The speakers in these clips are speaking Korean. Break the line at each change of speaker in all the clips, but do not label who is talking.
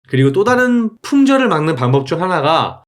그리고 또 다른 품절을 막는 방법 중 하나가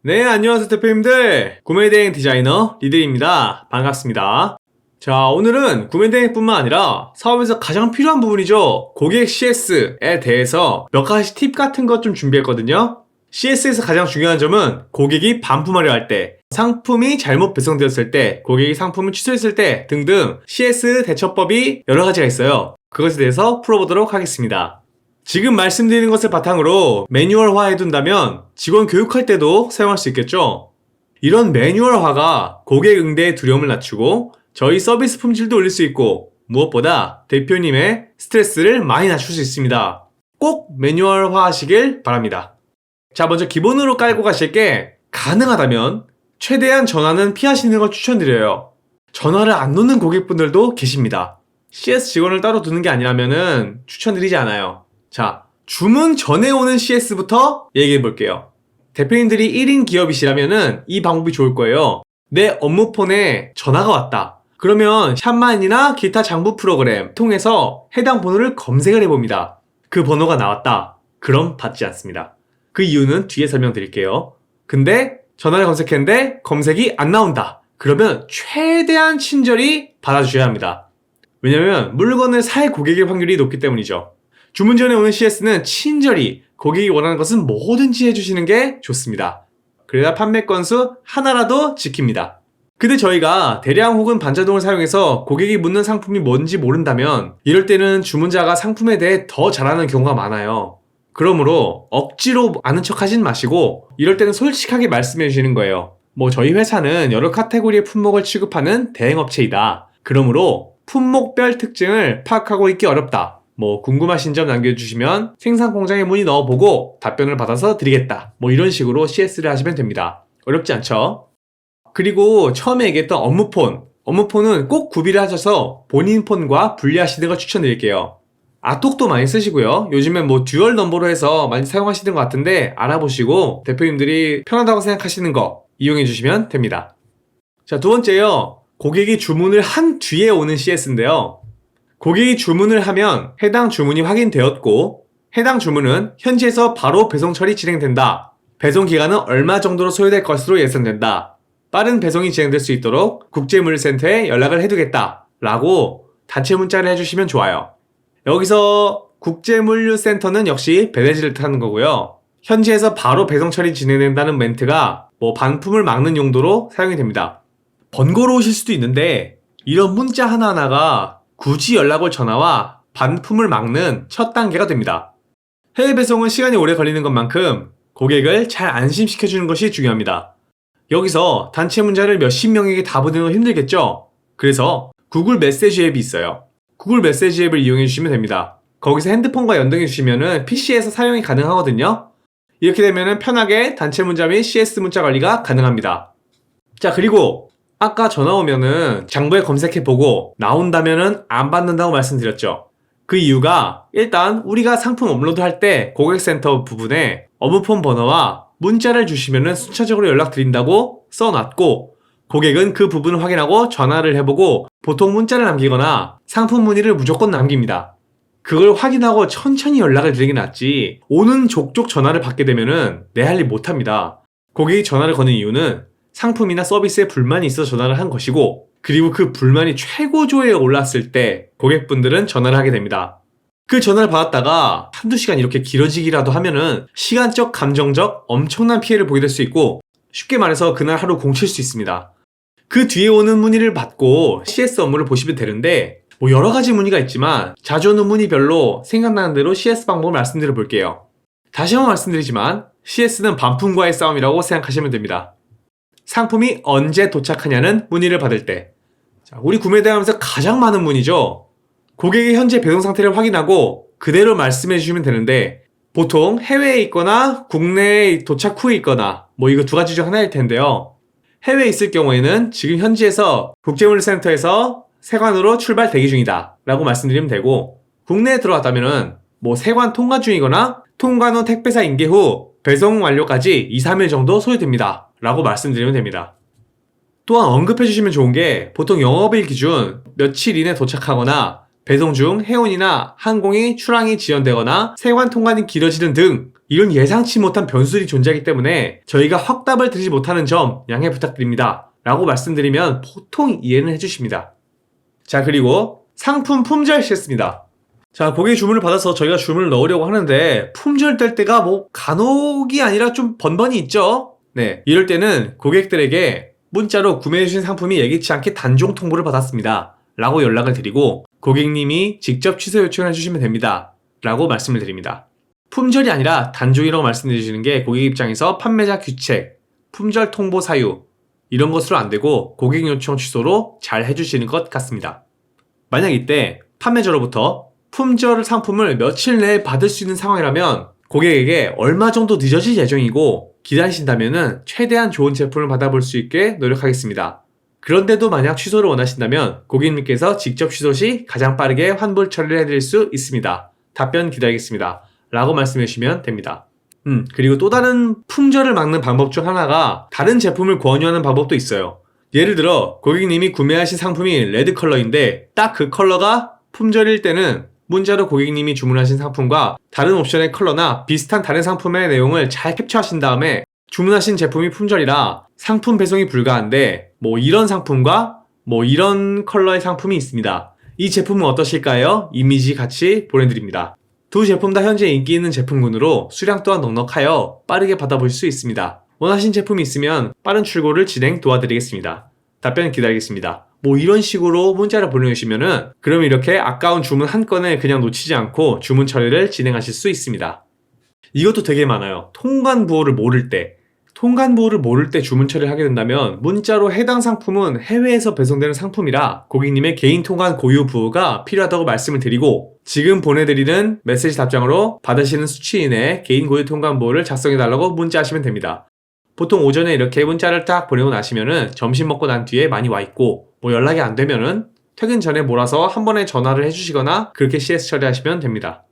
네, 안녕하세요 대표님들. 구매대행 디자이너 리들입니다. 반갑습니다. 자, 오늘은 구매대행뿐만 아니라 사업에서 가장 필요한 부분이죠. 고객 CS에 대해서 몇 가지 팁 같은 것 좀 준비했거든요. CS에서 가장 중요한 점은 고객이 반품하려 할 때, 상품이 잘못 배송되었을 때, 고객이 상품을 취소했을 때 등등 CS 대처법이 여러 가지가 있어요. 그것에 대해서 풀어보도록 하겠습니다. 지금 말씀드리는 것을 바탕으로 매뉴얼화 해둔다면 직원 교육할 때도 사용할 수 있겠죠? 이런 매뉴얼화가 고객 응대의 두려움을 낮추고 저희 서비스 품질도 올릴 수 있고 무엇보다 대표님의 스트레스를 많이 낮출 수 있습니다. 꼭 매뉴얼화 하시길 바랍니다. 자, 먼저 기본으로 깔고 가실 게 가능하다면 최대한 전화는 피하시는 걸 추천드려요. 전화를 안 놓는 고객분들도 계십니다. CS 직원을 따로 두는 게 아니라면 추천드리지 않아요. 자, 주문 전에 오는 CS부터 얘기해 볼게요. 대표님들이 1인 기업이시라면 이 방법이 좋을 거예요. 내 업무폰에 전화가 왔다. 그러면 샵만이나 기타 장부 프로그램 통해서 해당 번호를 검색을 해봅니다. 그 번호가 나왔다. 그럼 받지 않습니다. 그 이유는 뒤에 설명드릴게요. 근데 전화를 검색했는데 검색이 안 나온다. 그러면 최대한 친절히 받아주셔야 합니다. 왜냐면 물건을 살 고객일 확률이 높기 때문이죠. 주문 전에 오는 CS는 친절히 고객이 원하는 것은 뭐든지 해주시는 게 좋습니다. 그래야 판매 건수 하나라도 지킵니다. 근데 저희가 대량 혹은 반자동을 사용해서 고객이 묻는 상품이 뭔지 모른다면 이럴 때는 주문자가 상품에 대해 더 잘하는 경우가 많아요. 그러므로 억지로 아는 척 하진 마시고 이럴 때는 솔직하게 말씀해 주시는 거예요. 저희 회사는 여러 카테고리의 품목을 취급하는 대행업체이다. 그러므로 품목별 특징을 파악하고 있기 어렵다. 궁금하신 점 남겨주시면 생산 공장에 문의 넣어보고 답변을 받아서 드리겠다. 이런 식으로 CS를 하시면 됩니다. 어렵지 않죠? 그리고 처음에 얘기했던 업무폰은 꼭 구비를 하셔서 본인 폰과 분리하시는 걸 추천드릴게요. 아톡도 많이 쓰시고요. 요즘엔 듀얼 넘버로 해서 많이 사용하시는 것 같은데 알아보시고 대표님들이 편하다고 생각하시는 거 이용해 주시면 됩니다. 자, 두 번째요. 고객이 주문을 한 뒤에 오는 CS인데요. 고객이 주문을 하면 해당 주문이 확인되었고 해당 주문은 현지에서 바로 배송 처리 진행된다. 배송 기간은 얼마 정도로 소요될 것으로 예상된다. 빠른 배송이 진행될 수 있도록 국제물류센터에 연락을 해두겠다. 라고 단체 문자를 해주시면 좋아요. 여기서 국제물류센터는 역시 배대지를 뜻하는 거고요. 현지에서 바로 배송 처리 진행된다는 멘트가 반품을 막는 용도로 사용이 됩니다. 번거로우실 수도 있는데 이런 문자 하나하나가 굳이 연락 올 전화와 반품을 막는 첫 단계가 됩니다. 해외 배송은 시간이 오래 걸리는 것만큼 고객을 잘 안심시켜주는 것이 중요합니다. 여기서 단체 문자를 몇십 명에게 다 보내는 건 힘들겠죠? 그래서 구글 메시지 앱이 있어요. 구글 메시지 앱을 이용해 주시면 됩니다. 거기서 핸드폰과 연동해 주시면 PC에서 사용이 가능하거든요. 이렇게 되면 편하게 단체 문자 및 CS 문자 관리가 가능합니다. 자, 그리고 아까 전화 오면은 장부에 검색해보고 나온다면은 안 받는다고 말씀드렸죠. 그 이유가 일단 우리가 상품 업로드할 때 고객센터 부분에 업무폰 번호와 문자를 주시면은 순차적으로 연락드린다고 써놨고 고객은 그 부분을 확인하고 전화를 해보고 보통 문자를 남기거나 상품 문의를 무조건 남깁니다. 그걸 확인하고 천천히 연락을 드리는 게 낫지 오는 족족 전화를 받게 되면은 내 할 일 못합니다. 고객이 전화를 거는 이유는 상품이나 서비스에 불만이 있어서 전화를 한 것이고 그리고 그 불만이 최고조에 올랐을 때 고객분들은 전화를 하게 됩니다. 그 전화를 받았다가 한두 시간 이렇게 길어지기라도 하면은 시간적, 감정적 엄청난 피해를 보게 될 수 있고 쉽게 말해서 그날 하루 공칠 수 있습니다. 그 뒤에 오는 문의를 받고 CS 업무를 보시면 되는데 여러 가지 문의가 있지만 자주 오는 문의별로 생각나는 대로 CS 방법을 말씀드려 볼게요. 다시 한번 말씀드리지만 CS는 반품과의 싸움이라고 생각하시면 됩니다. 상품이 언제 도착하냐는 문의를 받을 때 우리 구매대행하면서 가장 많은 문의죠. 고객의 현재 배송 상태를 확인하고 그대로 말씀해 주시면 되는데 보통 해외에 있거나 국내에 도착 후에 있거나 이거 두 가지 중 하나일 텐데요. 해외에 있을 경우에는 지금 현지에서 국제물류센터에서 세관으로 출발 대기 중이다 라고 말씀드리면 되고 국내에 들어왔다면 세관 통관 중이거나 통관 후 택배사 인계 후 배송 완료까지 2-3일 정도 소요됩니다 라고 말씀드리면 됩니다. 또한 언급해 주시면 좋은 게 보통 영업일 기준 며칠 이내 도착하거나 배송 중 해운이나 항공이 출항이 지연되거나 세관 통관이 길어지는 등 이런 예상치 못한 변수들이 존재하기 때문에 저희가 확답을 드리지 못하는 점 양해 부탁드립니다 라고 말씀드리면 보통 이해는 해주십니다. 자, 그리고 상품 품절 시했습니다. 자, 고객 주문을 받아서 저희가 주문을 넣으려고 하는데 품절될 때가 뭐 간혹이 아니라 좀 번번이 있죠. 네, 이럴 때는 고객들에게 문자로 구매해주신 상품이 예기치 않게 단종 통보를 받았습니다 라고 연락을 드리고 고객님이 직접 취소 요청을 해주시면 됩니다 라고 말씀을 드립니다. 품절이 아니라 단종이라고 말씀해 주시는 게 고객 입장에서 판매자 규책, 품절 통보 사유 이런 것으로 안 되고 고객 요청 취소로 잘 해주시는 것 같습니다. 만약 이때 판매자로부터 품절 상품을 며칠 내에 받을 수 있는 상황이라면 고객에게 얼마 정도 늦어질 예정이고 기다리신다면 최대한 좋은 제품을 받아볼 수 있게 노력하겠습니다. 그런데도 만약 취소를 원하신다면 고객님께서 직접 취소 시 가장 빠르게 환불 처리를 해드릴 수 있습니다. 답변 기다리겠습니다 라고 말씀해 주시면 됩니다. 그리고 또 다른 품절을 막는 방법 중 하나가 다른 제품을 권유하는 방법도 있어요. 예를 들어 고객님이 구매하신 상품이 레드 컬러인데 딱 그 컬러가 품절일 때는 문자로 고객님이 주문하신 상품과 다른 옵션의 컬러나 비슷한 다른 상품의 내용을 잘 캡처하신 다음에 주문하신 제품이 품절이라 상품 배송이 불가한데 뭐 이런 상품과 뭐 이런 컬러의 상품이 있습니다. 이 제품은 어떠실까요? 이미지 같이 보내드립니다. 두 제품 다 현재 인기 있는 제품군으로 수량 또한 넉넉하여 빠르게 받아보실 수 있습니다. 원하신 제품이 있으면 빠른 출고를 진행 도와드리겠습니다. 답변 기다리겠습니다. 뭐 이런 식으로 문자를 보내주시면은 그럼 이렇게 아까운 주문 한 건을 그냥 놓치지 않고 주문 처리를 진행하실 수 있습니다. 이것도 되게 많아요. 통관부호를 모를 때 주문 처리를 하게 된다면 문자로 해당 상품은 해외에서 배송되는 상품이라 고객님의 개인 통관 고유 부호가 필요하다고 말씀을 드리고 지금 보내드리는 메시지 답장으로 받으시는 수취인의 개인 고유 통관 부호를 작성해달라고 문자하시면 됩니다. 보통 오전에 이렇게 문자를 딱 보내고 나시면은 점심 먹고 난 뒤에 많이 와 있고 뭐 연락이 안 되면은 퇴근 전에 몰아서 한 번에 전화를 해주시거나 그렇게 CS 처리하시면 됩니다.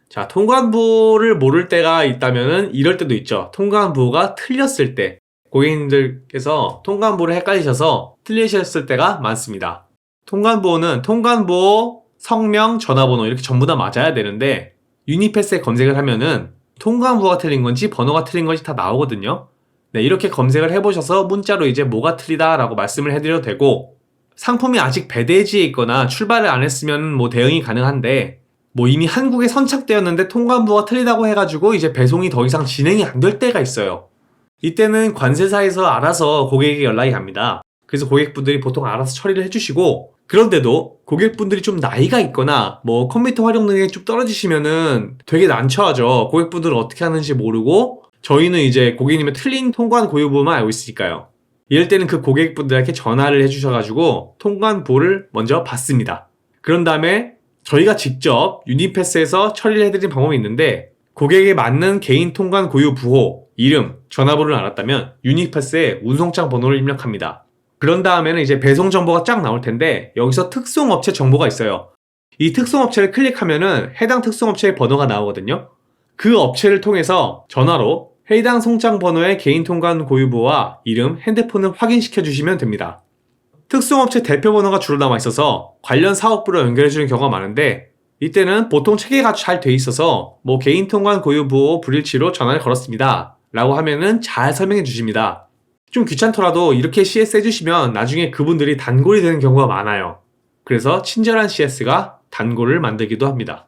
자, 통관부호를 모를 때가 있다면은 이럴 때도 있죠. 통관부호가 틀렸을 때 고객님들께서 통관부호를 헷갈리셔서 틀리셨을 때가 많습니다. 통관부호는 통관부호, 성명, 전화번호 이렇게 전부 다 맞아야 되는데 유니패스에 검색을 하면은 통관부호가 틀린 건지 번호가 틀린 건지 다 나오거든요. 네, 이렇게 검색을 해보셔서 문자로 이제 뭐가 틀리다 라고 말씀을 해드려도 되고 상품이 아직 배대지에 있거나 출발을 안 했으면 뭐 대응이 가능한데 뭐 이미 한국에 선착되었는데 통관부가 틀리다고 해가지고 이제 배송이 더 이상 진행이 안 될 때가 있어요. 이때는 관세사에서 알아서 고객에게 연락이 갑니다. 그래서 고객분들이 보통 알아서 처리를 해주시고 그런데도 고객분들이 좀 나이가 있거나 뭐 컴퓨터 활용 능력이 좀 떨어지시면은 되게 난처하죠. 고객분들은 어떻게 하는지 모르고 저희는 이제 고객님의 틀린 통관 고유부호만 알고 있으니까요. 이럴 때는 그 고객분들에게 전화를 해주셔가지고 통관부호를 먼저 받습니다. 그런 다음에 저희가 직접 유니패스에서 처리를 해드린 방법이 있는데 고객에 맞는 개인 통관 고유 부호, 이름, 전화번호를 알았다면 유니패스에 운송장 번호를 입력합니다. 그런 다음에는 이제 배송 정보가 쫙 나올 텐데 여기서 특송업체 정보가 있어요. 이 특송업체를 클릭하면은 해당 특송업체의 번호가 나오거든요. 그 업체를 통해서 전화로 해당 송장 번호의 개인 통관 고유부호와 이름, 핸드폰을 확인시켜 주시면 됩니다. 특송업체 대표 번호가 주로 남아 있어서 관련 사업부로 연결해 주는 경우가 많은데 이때는 보통 체계가 잘 돼 있어서 뭐 개인 통관 고유부호 불일치로 전화를 걸었습니다 라고 하면은 잘 설명해 주십니다. 좀 귀찮더라도 이렇게 CS 해주시면 나중에 그분들이 단골이 되는 경우가 많아요. 그래서 친절한 CS가 단골을 만들기도 합니다.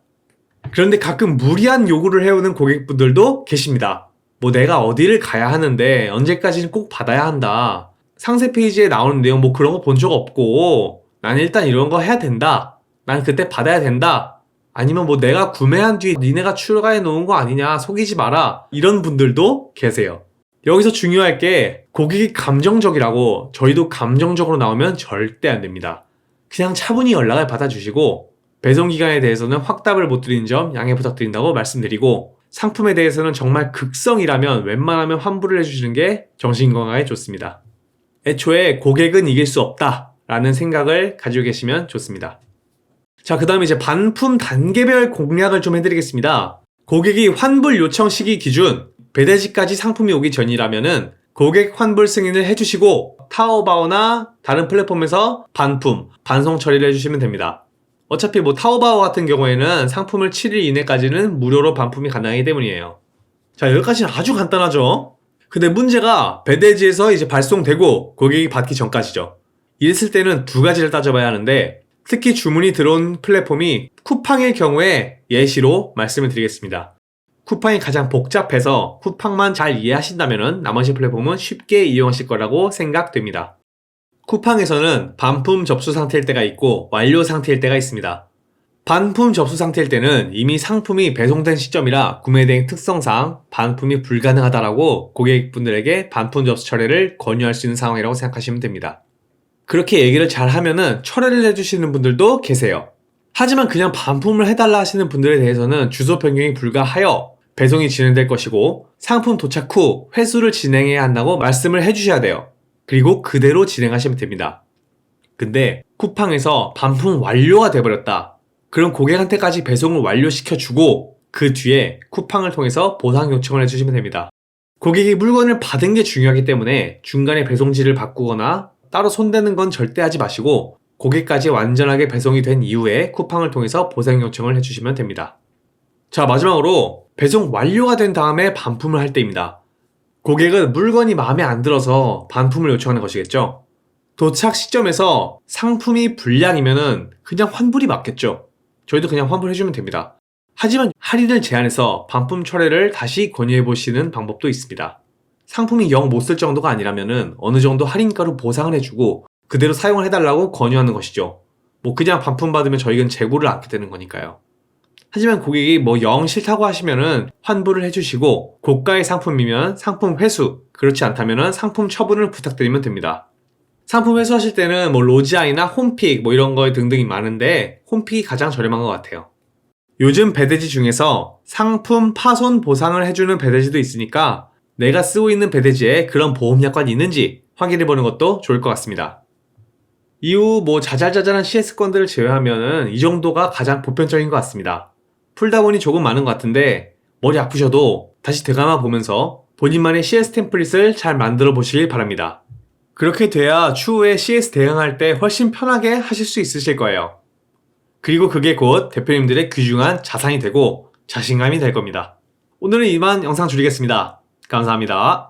그런데 가끔 무리한 요구를 해오는 고객분들도 계십니다. 뭐 내가 어디를 가야 하는데 언제까지는 꼭 받아야 한다. 상세 페이지에 나오는 내용 뭐 그런 거 본 적 없고 난 일단 이런 거 해야 된다. 난 그때 받아야 된다. 아니면 뭐 내가 구매한 뒤에 니네가 추가해 놓은 거 아니냐 속이지 마라. 이런 분들도 계세요. 여기서 중요할 게 고객이 감정적이라고 저희도 감정적으로 나오면 절대 안 됩니다. 그냥 차분히 연락을 받아주시고 배송기간에 대해서는 확답을 못 드리는 점 양해 부탁드린다고 말씀드리고 상품에 대해서는 정말 극성이라면 웬만하면 환불을 해주시는 게 정신건강에 좋습니다. 애초에 고객은 이길 수 없다 라는 생각을 가지고 계시면 좋습니다. 자, 그 다음에 이제 반품 단계별 공략을 좀 해드리겠습니다. 고객이 환불 요청 시기 기준 배대지까지 상품이 오기 전이라면은 고객 환불 승인을 해주시고 타오바오나 다른 플랫폼에서 반품, 반송 처리를 해주시면 됩니다. 어차피 뭐 타오바오 같은 경우에는 상품을 7일 이내까지는 무료로 반품이 가능하기 때문이에요. 자, 여기까지는 아주 간단하죠? 근데 문제가 배대지에서 이제 발송되고 고객이 받기 전까지죠. 이랬을 때는 두 가지를 따져봐야 하는데, 특히 주문이 들어온 플랫폼이 쿠팡일 경우에 예시로 말씀을 드리겠습니다. 쿠팡이 가장 복잡해서 쿠팡만 잘 이해하신다면 나머지 플랫폼은 쉽게 이용하실 거라고 생각됩니다. 쿠팡에서는 반품 접수 상태일 때가 있고 완료 상태일 때가 있습니다. 반품 접수 상태일 때는 이미 상품이 배송된 시점이라 구매대행 특성상 반품이 불가능하다라고 고객분들에게 반품 접수 철회를 권유할 수 있는 상황이라고 생각하시면 됩니다. 그렇게 얘기를 잘 하면은 철회를 해주시는 분들도 계세요. 하지만 그냥 반품을 해달라 하시는 분들에 대해서는 주소 변경이 불가하여 배송이 진행될 것이고 상품 도착 후 회수를 진행해야 한다고 말씀을 해주셔야 돼요. 그리고 그대로 진행하시면 됩니다. 근데 쿠팡에서 반품 완료가 돼버렸다. 그럼 고객한테까지 배송을 완료시켜주고 그 뒤에 쿠팡을 통해서 보상 요청을 해주시면 됩니다. 고객이 물건을 받은 게 중요하기 때문에 중간에 배송지를 바꾸거나 따로 손대는 건 절대 하지 마시고 고객까지 완전하게 배송이 된 이후에 쿠팡을 통해서 보상 요청을 해주시면 됩니다. 자, 마지막으로 배송 완료가 된 다음에 반품을 할 때입니다. 고객은 물건이 마음에 안 들어서 반품을 요청하는 것이겠죠. 도착 시점에서 상품이 불량이면은 그냥 환불이 맞겠죠. 저희도 그냥 환불해주면 됩니다. 하지만 할인을 제한해서 반품 철회를 다시 권유해보시는 방법도 있습니다. 상품이 영 못 쓸 정도가 아니라면은 어느 정도 할인가로 보상을 해주고 그대로 사용을 해달라고 권유하는 것이죠. 뭐 그냥 반품 받으면 저희는 재고를 않게 되는 거니까요. 하지만 고객이 뭐 영 싫다고 하시면은 환불을 해주시고 고가의 상품이면 상품 회수, 그렇지 않다면은 상품 처분을 부탁드리면 됩니다. 상품 회수하실 때는 뭐 로지아이나 홈픽 뭐 이런 거 등등이 많은데 홈픽이 가장 저렴한 것 같아요. 요즘 배대지 중에서 상품 파손 보상을 해주는 배대지도 있으니까 내가 쓰고 있는 배대지에 그런 보험 약관이 있는지 확인해보는 것도 좋을 것 같습니다. 이후 뭐 자잘자잘한 CS건들을 제외하면 이 정도가 가장 보편적인 것 같습니다. 풀다 보니 조금 많은 것 같은데 머리 아프셔도 다시 되감아 보면서 본인만의 CS 템플릿을 잘 만들어 보시길 바랍니다. 그렇게 돼야 추후에 CS 대응할 때 훨씬 편하게 하실 수 있으실 거예요. 그리고 그게 곧 대표님들의 귀중한 자산이 되고 자신감이 될 겁니다. 오늘은 이만 영상 줄이겠습니다. 감사합니다.